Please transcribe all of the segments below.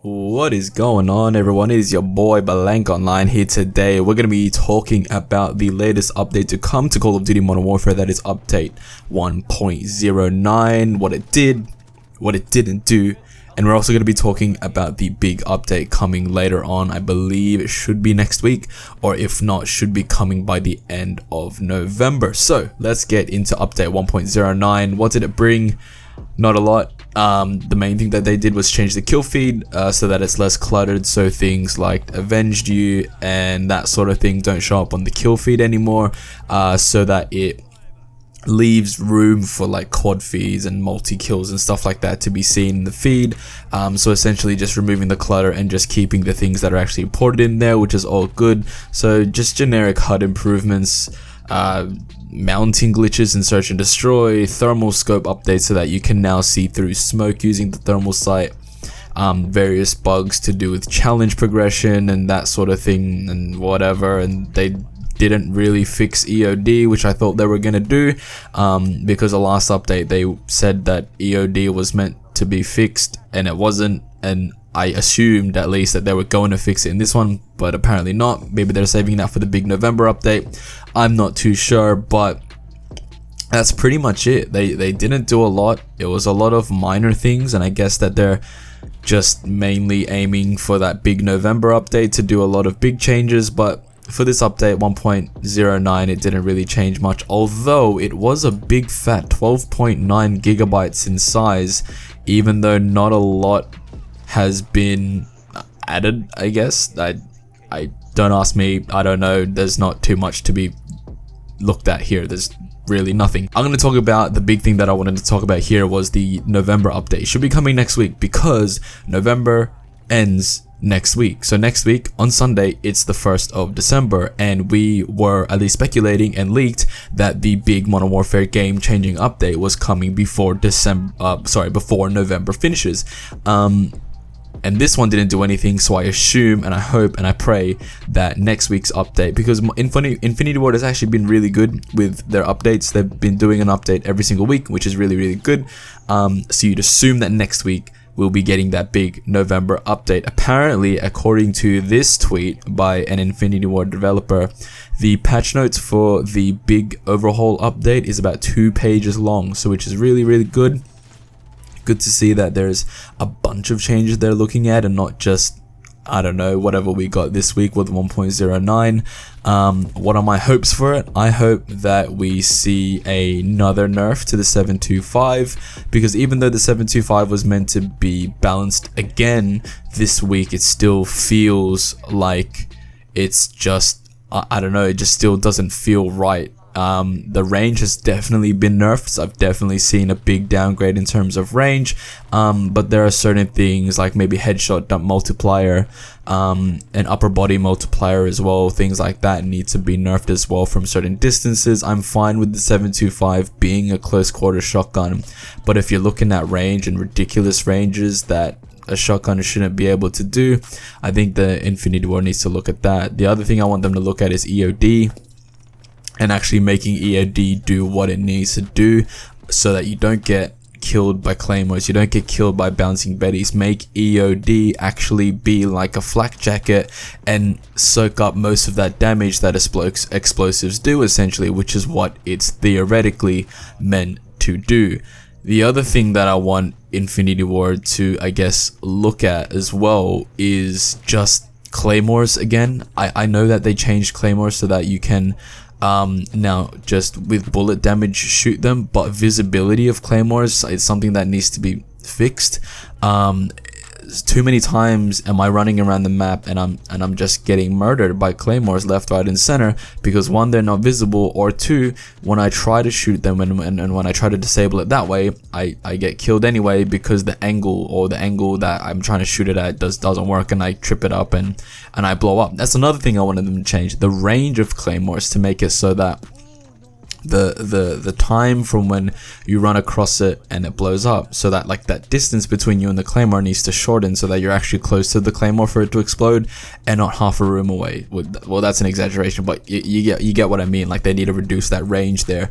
What is going on, everyone? It is your boy Blank Online here today. We're going to be talking about the latest update to come to Call of Duty Modern Warfare, that is update 1.09, what it did, what it didn't do, and we're also going to be talking about the big update coming later on. I believe it should be next week, or if not, should be coming by the end of November. So let's get into update 1.09. What did it bring? Not a lot. The main thing that they did was change the kill feed so that it's less cluttered, so things like avenged you and that sort of thing don't show up on the kill feed anymore, so that it leaves room for like quad feeds and multi kills and stuff like that to be seen in the feed. So essentially just removing the clutter and just keeping the things that are actually imported in there, which is all good. So just generic HUD improvements, mounting glitches in search and destroy, thermal scope updates so that you can now see through smoke using the thermal sight, various bugs to do with challenge progression and that sort of thing and whatever. And they didn't really fix EOD, which I thought they were gonna do, because the last update they said that EOD was meant to be fixed and it wasn't, and I assumed at least that they were going to fix it in this one, but apparently not. Maybe they're saving that for the big November update. I'm not too sure, but that's pretty much it. They didn't do a lot. It was a lot of minor things, and I guess that they're just mainly aiming for that big November update to do a lot of big changes. But for this update 1.09, it didn't really change much, although it was a big fat 12.9 gigabytes in size, even though not a lot has been added, I guess. I don't ask me, I don't know. There's not too much to be looked at here. There's really nothing. I'm going to talk about the big thing that I wanted to talk about here was the November update. It should be coming next week because November ends next week. So next week on Sunday, it's the 1st of December, and we were at least speculating and leaked that the big Modern Warfare game-changing update was coming before before November finishes. And this one didn't do anything, so I assume and I hope and I pray that next week's update, because Infinity Ward has actually been really good with their updates. They've been doing an update every single week, which is really, really good. So you'd assume that next week we'll be getting that big November update. Apparently, according to this tweet by an Infinity Ward developer, the patch notes for the big overhaul update is about 2 pages long, so which is really, really good. Good to see that there's a bunch of changes they're looking at and not just, I don't know, whatever we got this week with 1.09. What are my hopes for it? I hope that we see another nerf to the 725, because even though the 725 was meant to be balanced again this week, it still feels like it's just, I don't know, it just still doesn't feel right. The range has definitely been nerfed, so I've definitely seen a big downgrade in terms of range, but there are certain things like maybe headshot dump multiplier, and upper body multiplier as well, things like that need to be nerfed as well from certain distances. I'm fine with the 725 being a close quarter shotgun, but if you're looking at range and ridiculous ranges that a shotgun shouldn't be able to do, I think the Infinity Ward needs to look at that. The other thing I want them to look at is EOD, and actually making EOD do what it needs to do so that you don't get killed by claymores, you don't get killed by bouncing betties. Make EOD actually be like a flak jacket and soak up most of that damage that explosives do, essentially, which is what it's theoretically meant to do. The other thing that I want Infinity Ward to, I guess, look at as well is just claymores again. I know that they changed claymores so that you can now just with bullet damage shoot them, but visibility of claymores is something that needs to be fixed. Too many times am I running around the map and I'm just getting murdered by claymores left, right, and center because one, they're not visible, or two, when I try to shoot them and when I try to disable it that way, I get killed anyway because the angle that I'm trying to shoot it at doesn't work, and I trip it up and I blow up. That's another thing I wanted them to change, the range of claymores, to make it so that the time from when you run across it and it blows up, so that like that distance between you and the claymore needs to shorten so that you're actually close to the claymore for it to explode and not half a room away. Well, that's an exaggeration, but you get what I mean. Like, they need to reduce that range there.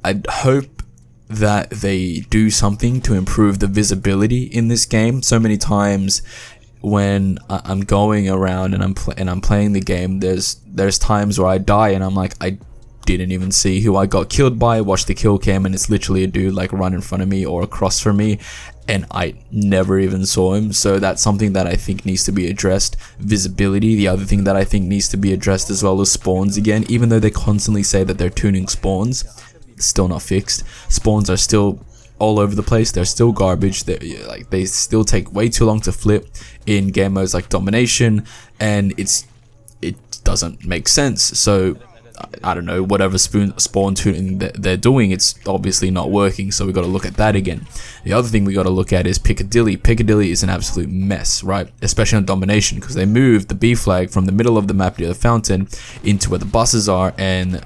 I'd hope that they do something to improve the visibility in this game. So many times when I'm going around and I'm playing the game, there's times where I die and I'm like, I didn't even see who I got killed by. Watch the kill cam and it's literally a dude like right in front of me or across from me, and I never even saw him. So that's something that I think needs to be addressed. Visibility. The other thing that I think needs to be addressed as well is spawns again. Even though they constantly say that they're tuning spawns, still not fixed. Spawns are still all over the place. They're still garbage. They still take way too long to flip in game modes like domination, and it doesn't make sense. So I don't know, whatever spawn tuning they're doing, it's obviously not working, so we got to look at that again. The other thing we got to look at is Piccadilly. Piccadilly is an absolute mess, right? Especially on domination, because they moved the B flag from the middle of the map near the fountain into where the buses are, and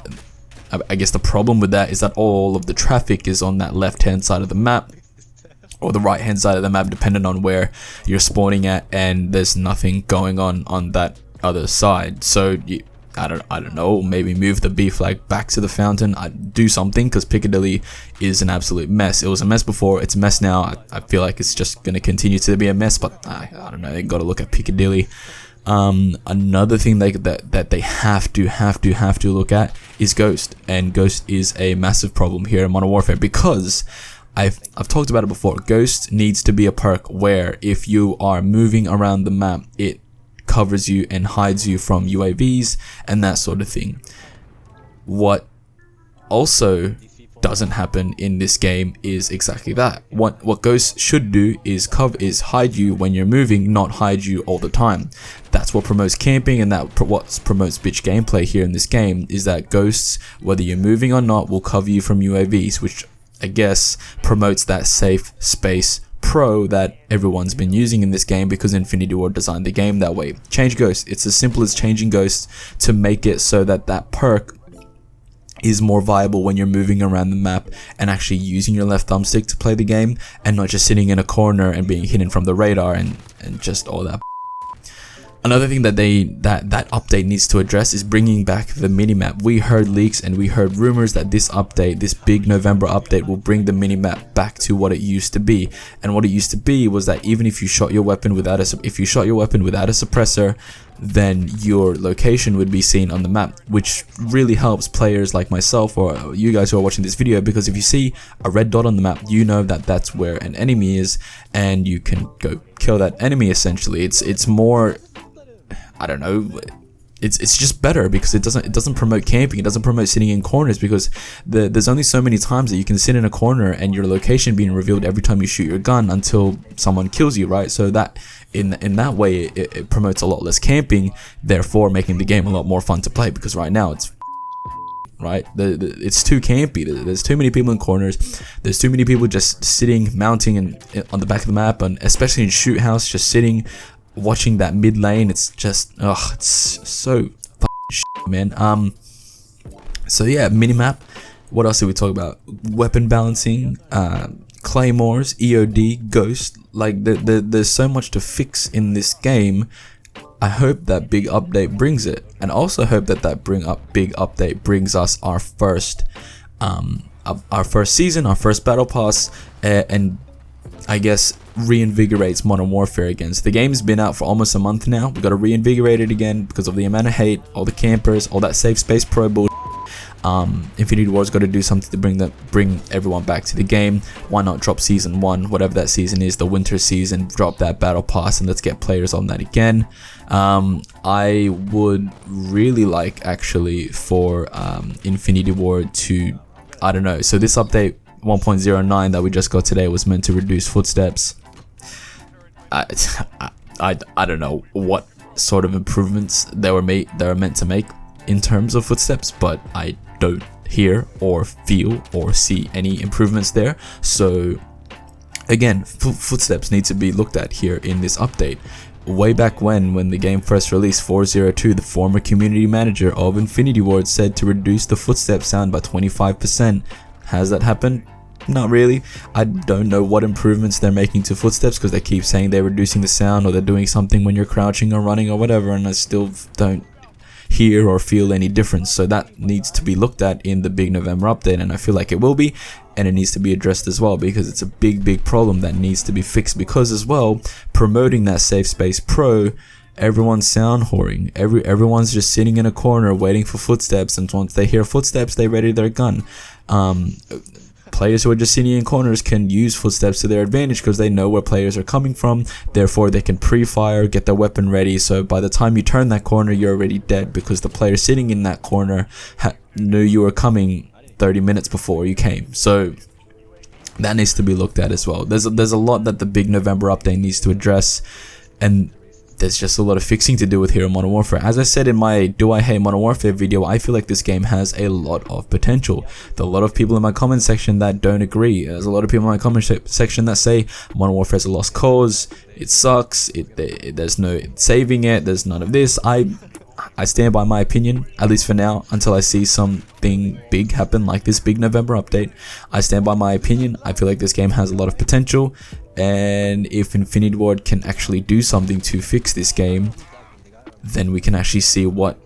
I guess the problem with that is that all of the traffic is on that left hand side of the map, or the right hand side of the map, depending on where you're spawning at, and there's nothing going on that other side. So I don't know, maybe move the B flag back to the fountain. Do something, because Piccadilly is an absolute mess. It was a mess before, it's a mess now. I feel like it's just going to continue to be a mess, but I don't know, they got to look at Piccadilly. Another thing that they have to look at is Ghost, and Ghost is a massive problem here in Modern Warfare, because I've talked about it before. Ghost needs to be a perk where if you are moving around the map, it covers you and hides you from UAVs and that sort of thing. What also doesn't happen in this game is exactly that. What Ghost should do is hide you when you're moving, not hide you all the time. That's what promotes camping, and what promotes bitch gameplay here in this game is that Ghosts, whether you're moving or not, will cover you from UAVs, which I guess promotes that safe space pro that everyone's been using in this game, because Infinity Ward designed the game that way. Change Ghost. It's as simple as changing Ghost to make it so that perk is more viable when you're moving around the map and actually using your left thumbstick to play the game, and not just sitting in a corner and being hidden from the radar and just all that. Another thing that that update needs to address is bringing back the minimap. We heard leaks and we heard rumors that this update, this big November update, will bring the minimap back to what it used to be. And what it used to be was that even if you shot your weapon without a suppressor, then your location would be seen on the map, which really helps players like myself or you guys who are watching this video, because if you see a red dot on the map, you know that that's where an enemy is, and you can go kill that enemy. Essentially, it's more, I don't know, it's just better, because it doesn't promote camping, it doesn't promote sitting in corners, because there's only so many times that you can sit in a corner and your location being revealed every time you shoot your gun until someone kills you, right? So that in that way it promotes a lot less camping, therefore making the game a lot more fun to play, because right now it's right, it's too campy. There's too many people in corners, there's too many people just sitting, mounting on the back of the map, and especially in shoot house, just sitting watching that mid lane. It's just, it's so shit, man. So yeah, minimap. What else did we talk about? Weapon balancing, claymores, EOD, Ghost. Like there's so much to fix in this game. I hope that big update brings it, and also hope that big update brings us our first season, our first battle pass, and I guess reinvigorates Modern Warfare again. So the game's been out for almost a month now. We got to reinvigorate it again because of the amount of hate, all the campers, all that safe space pro bull. Infinity Ward's got to do something to bring everyone back to the game. Why not drop season 1, whatever that season is, the winter season, drop that battle pass, and let's get players on that again. I would really like actually for Infinity Ward to, I don't know, so this update 1.09 that we just got today was meant to reduce footsteps. I don't know what sort of improvements they were meant to make in terms of footsteps, but I don't hear or feel or see any improvements there. So again, footsteps need to be looked at here in this update. Way back when the game first released, 402, the former community manager of Infinity Ward said to reduce the footstep sound by 25%. Has that happened? Not really. I don't know what improvements they're making to footsteps, because they keep saying they're reducing the sound or they're doing something when you're crouching or running or whatever, and I still don't hear or feel any difference. So that needs to be looked at in the big November update, and I feel like it will be. and it needs to be addressed as well, because it's a big problem that needs to be fixed. Because as well, promoting that Safe Space Pro, everyone's sound whoring. Everyone's just sitting in a corner waiting for footsteps, and once they hear footsteps, they ready their gun. Players who are just sitting in corners can use footsteps to their advantage because they know where players are coming from. Therefore, they can pre-fire, get their weapon ready. So by the time you turn that corner, you're already dead, because the player sitting in that corner knew you were coming 30 minutes before you came. So that needs to be looked at as well. There's a lot that the big November update needs to address, and there's just a lot of fixing to do with here in Modern Warfare. As I said in my Do I Hate Modern Warfare video, I feel like this game has a lot of potential. There are a lot of people in my comment section that don't agree. There's a lot of people in my comment section that say Modern Warfare is a lost cause, it sucks, there's no saving it, there's none of this. I stand by my opinion, at least for now, until I see something big happen like this big November update. I stand by my opinion. I feel like this game has a lot of potential, and if Infinity Ward can actually do something to fix this game, then we can actually see what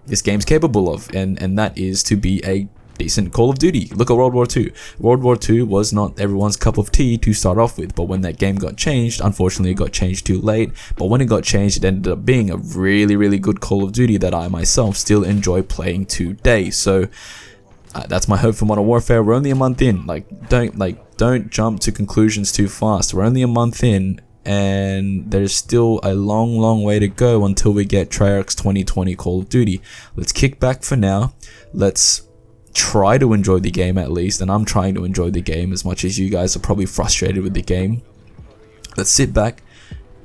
this game's capable of, and that is to be a decent Call of Duty. Look at World War II. World War II was not everyone's cup of tea to start off with, but when that game got changed, unfortunately it got changed too late, but when it got changed, it ended up being a really good Call of Duty that I myself still enjoy playing today. So that's my hope for Modern Warfare. We're only a month in. Don't jump to conclusions too fast. We're only a month in, and there's still a long way to go until we get Treyarch's 2020 Call of Duty. Let's kick back for now. Let's try to enjoy the game at least, and I'm trying to enjoy the game as much as you guys are probably frustrated with the game. Let's sit back,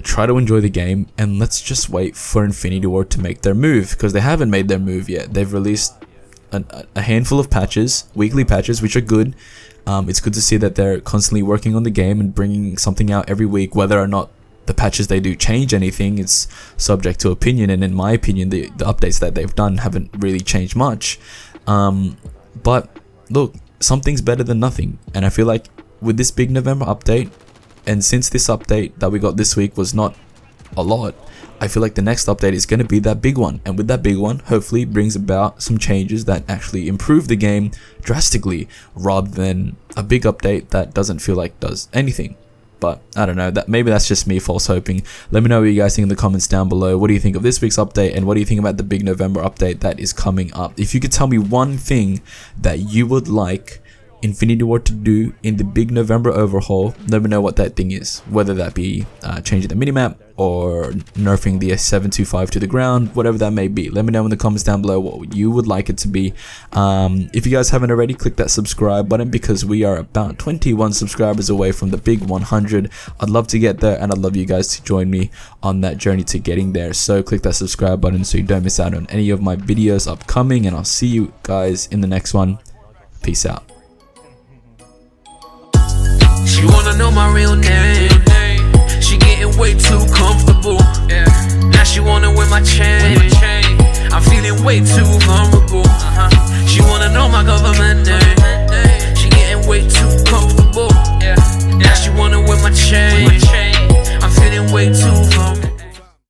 try to enjoy the game, and let's just wait for Infinity Ward to make their move, because they haven't made their move yet. They've released a handful of patches, weekly patches, which are good. It's good to see that they're constantly working on the game and bringing something out every week. Whether or not the patches they do change anything, it's subject to opinion, and in my opinion, the updates that they've done haven't really changed much. But look, something's better than nothing, and I feel like with this big November update, and since this update that we got this week was not a lot, I feel like the next update is going to be that big one, and with that big one, hopefully brings about some changes that actually improve the game drastically, rather than a big update that doesn't feel like does anything. But I don't know, maybe that's just me false hoping. Let me know what you guys think in the comments down below. What do you think of this week's update, and what do you think about the big November update that is coming up? If you could tell me one thing that you would like Infinity Ward to do in the big November overhaul, let me know what that thing is. Whether that be changing the minimap, or nerfing the S725 to the ground, whatever that may be. Let me know in the comments down below what you would like it to be. If you guys haven't already, click that subscribe button, because we are about 21 subscribers away from the big 100. I'd love to get there, and I'd love you guys to join me on that journey to getting there. So click that subscribe button so you don't miss out on any of my videos upcoming, and I'll see you guys in the next one. Peace out. She wanna know my real name. She getting way too comfortable. Now she wanna wear my chain. I'm feeling way too vulnerable. She wanna know my government name.